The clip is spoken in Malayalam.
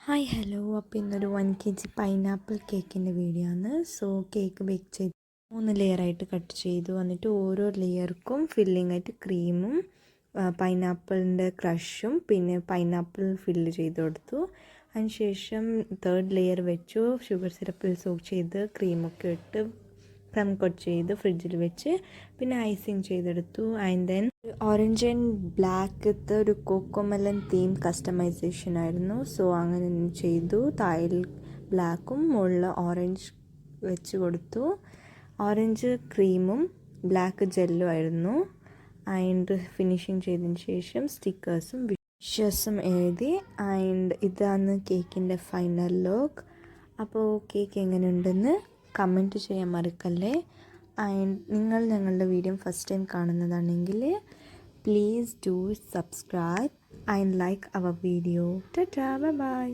Hi hello. അപ്പോൾ ഇന്നൊരു 1 kg പൈനാപ്പിൾ കേക്കിൻ്റെ വീഡിയോ ആണ്. സോ കേക്ക് ബേക്ക് ചെയ്ത് 3 ലെയറായിട്ട് കട്ട് ചെയ്തു. എന്നിട്ട് ഓരോ ലെയർക്കും ഫില്ലിംഗ് ആയിട്ട് ക്രീമും പൈനാപ്പിളിൻ്റെ ക്രഷും പിന്നെ പൈനാപ്പിൾ ഫില്ല് ചെയ്ത് കൊടുത്തു. അതിനുശേഷം 3rd ലെയർ വെച്ചു. ഷുഗർ സിറപ്പിൽ സോക്ക് ചെയ്ത് ക്രീമൊക്കെ ഇട്ട് പ്ലം കോട്ട് ചെയ്ത് ഫ്രിഡ്ജിൽ വെച്ച് പിന്നെ ഐസിങ് ചെയ്തെടുത്തു. ആൻഡ് ദെൻ ഓറഞ്ച് ആൻഡ് ബ്ലാക്കത്തെ ഒരു കോക്കോമെലൻ തീം കസ്റ്റമൈസേഷൻ ആയിരുന്നു. സോ അങ്ങനെ ചെയ്തു. താഴെ ബ്ലാക്കും മുകളിൽ ഓറഞ്ച് വെച്ച് കൊടുത്തു. ഓറഞ്ച് ക്രീമും ബ്ലാക്ക് ജെല്ലും ആയിരുന്നു. ആൻഡ് ഫിനിഷിങ് ചെയ്തതിന് ശേഷം സ്റ്റിക്കേഴ്സും വിഷസും എഴുതി. ആൻഡ് ഇതാണ് കേക്കിൻ്റെ ഫൈനൽ ലുക്ക്. അപ്പോൾ കേക്ക് എങ്ങനെയുണ്ടെന്ന് കമൻറ്റ് ചെയ്യാൻ മറക്കല്ലേ. ആൻഡ് നിങ്ങൾ ഞങ്ങളുടെ വീഡിയോ ഫസ്റ്റ് ടൈം കാണുന്നതാണെങ്കിൽ please do subscribe and like our video. ടാറ്റാ, ബൈ ബൈ.